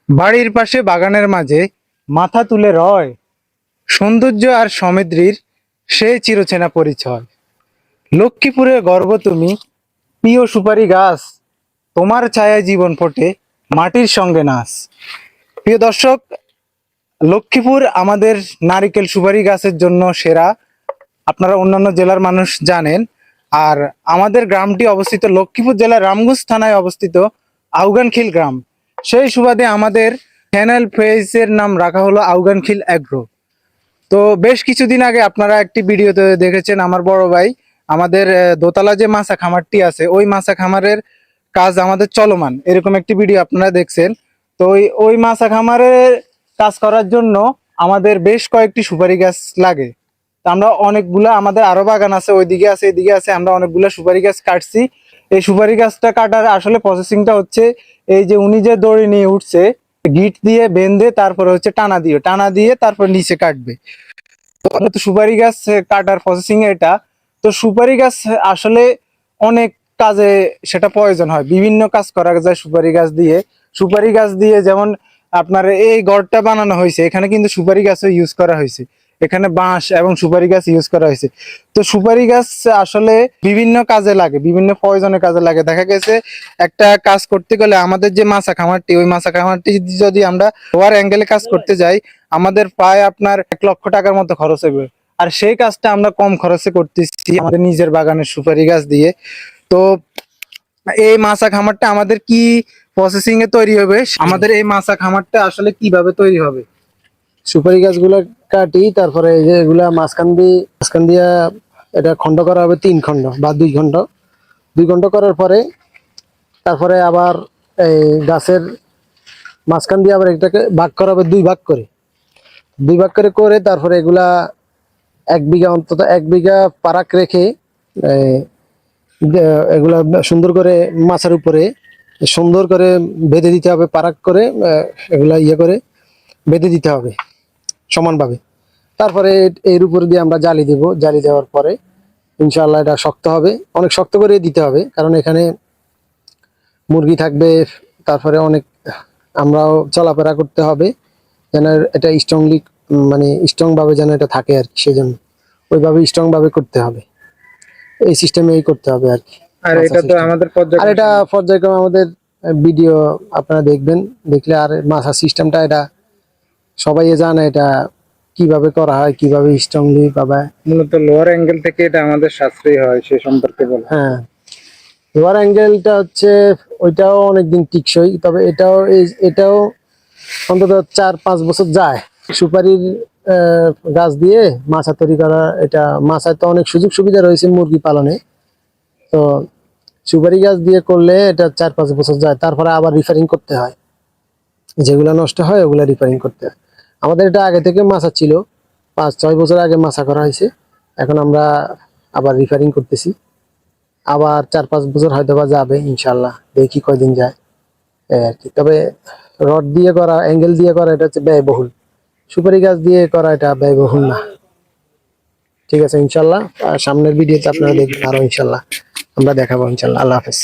বাড়ির পাশে বাগানের মাঝে মাথা তুলে রয় সৌন্দর্য আর সমৃদ্ধির সে চিরচেনা পরিচয়। লক্ষ্মীপুরে গর্ব তুমি, প্রিয় সুপারি গাছ, তোমার ছায়ায় জীবন ফোটে, মাটির সঙ্গে নাচ। প্রিয় দর্শক, লক্ষ্মীপুর আমাদের নারিকেল সুপারি গাছের জন্য সেরা। আপনারা অন্যান্য জেলার মানুষ জানেন। আর আমাদের গ্রামটি অবস্থিত লক্ষ্মীপুর জেলার রামগঞ্জ থানায় অবস্থিত আউগানখিল গ্রাম। সেই সুবাদে আমাদের চ্যানেল পেজের নাম রাখা হলো আউগানখিল অ্যাগ্রো। তো বেশ কিছুদিন আগে আপনারা একটি ভিডিওতে দেখেছেন আমার বড় ভাই আমাদের দোতলা যে মাছা খামারটি আছে ওই মাছা খামারের কাজ আমাদের চলমান, এরকম একটি ভিডিও আপনারা দেখছেন। তো ওই মাছা খামারের কাজ করার জন্য আমাদের বেশ কয়েকটি সুপারি গাছ লাগে। তো আমরা অনেকগুলা, আমাদের আরো বাগান আছে, ওইদিকে আছে এদিকে আছে, আমরা অনেকগুলা সুপারি গাছ কাটছি। এই সুপারি গাছটা কাটার আসলে প্রসেসিংটা হচ্ছে এই যে উনি যে দড়ি নিয়ে উঠছে, গিট দিয়ে বেঁধে তারপরে হচ্ছে টানা দিয়ে তারপর নিচে কাটবে। তো সুপারি গাছ কাটার প্রসেসিং এটা। তো সুপারি গাছ আসলে অনেক কাজে সেটা প্রয়োজন হয়, বিভিন্ন কাজ করা যায় সুপারি গাছ দিয়ে। সুপারি গাছ দিয়ে যেমন আপনার এই ঘরটা বানানো হয়েছে, এখানে কিন্তু সুপারি গাছও ইউজ করা হয়েছে, এখানে বাঁশ এবং সুপারি গাছ ইউজ করা হয়েছে। তো সুপারি গাছ আসলে বিভিন্ন কাজে লাগে, বিভিন্ন প্রয়োজনের কাজে লাগে। দেখা গেছে একটা কাজ করতে গেলে আমাদের যে মাছা খামারটি, ওই মাছা খামারটি যদি আমরা লোয়ার অ্যাঙ্গেলে কাজ করতে যাই, আমাদের প্রায় আপনার 1 লক্ষ টাকার মতো খরচ হবে। আর সেই কাজটা আমরা কম খরচে করতেছি আমাদের নিজের বাগানের সুপারি গাছ দিয়ে। তো এই মাছা খামারটা আমাদের কি প্রসেসিং এ তৈরি হবে, আমাদের এই মাছা খামারটা আসলে কিভাবে তৈরি হবে? সুপারি গাছগুলা কাটি, তারপরে এই যে এগুলা মাঝখান দিয়া এটা খন্ড করা হবে 3 খন্ড বা 2 খন্ড। 2 খন্ড করার পরে তারপরে আবার এই গাছের মাঝখান দিয়ে আবার এটাকে ভাগ করা হবে 2 ভাগ করে। 2 ভাগ করে করে তারপরে এগুলা 1 বিঘা, অন্তত 1 বিঘা পারাক রেখে এগুলা সুন্দর করে মাচার উপরে সুন্দর করে বেঁধে দিতে হবে, পারাক করে এগুলা করে বেঁধে দিতে হবে সমানভাবে। তারপরে এর উপর দিয়ে আমরা জালি দেব। জালি দেওয়ার পরে ইনশাআল্লাহ এটা শক্ত হবে, অনেক শক্ত করে দিতে হবে, কারণ এখানে মুরগি থাকবে। তারপরে অনেক আমরাও চলাফেরা করতে হবে, যেন এটা স্ট্রংলি, মানে স্ট্রং ভাবে যেন এটা থাকে আর কি। সেজন্য ওইভাবে স্ট্রং ভাবে করতে হবে, এই সিস্টেমে করতে হবে আর কি। আর এটা তো আমাদের আর এটা পর্যায়ক্রমে আমাদের ভিডিও আপনারা দেখবেন, দেখলে আর মাছা সিস্টেমটা এটা সবাই জানে এটা কিভাবে করা হয়, কিভাবে স্ট্রংলি পাবে। মূলত লোয়ার অ্যাঙ্গেল থেকে এটা আমাদের সাশ্রয়ী হয়, সে সম্পর্কে বলা। হ্যাঁ, লোয়ার অ্যাঙ্গেলটা হচ্ছে ওইটাও অনেকদিন টিকসই, তবে এটাও অন্তত 4-5 বছর যায়। সুপারির গাছ দিয়ে মাছা তৈরি করা, এটা মাছায় তো অনেক সুযোগ সুবিধা রয়েছে মুরগি পালনে। তো সুপারি গাছ দিয়ে করলে এটা 4-5 বছর যায়, তারপরে আবার রিফারিং করতে হয়, যেগুলা নষ্ট হয় ওগুলা রিপেয়ারিং করতে হয়। আমাদের এটা আগে থেকে মাছা ছিল, 5-6 বছর আগে মাছা করা হয়েছে। এখন আমরা আবার রিপেয়ারিং করতেছি, আবার 4-5 বছর হয়তো বা যাবে ইনশাল্লাহ, দেখি কয়দিন যায় এই আর কি। তবে রড দিয়ে করা, অ্যাঙ্গেল দিয়ে করা এটা হচ্ছে ব্যয়বহুল, সুপারি গাছ দিয়ে করা এটা ব্যয়বহুল না। ঠিক আছে ইনশাল্লাহ, সামনের ভিডিওতে আপনারা দেখবেন আরো ইনশাল্লাহ, আমরা দেখাবো ইনশাল্লাহ। আল্লাহ হাফেজ।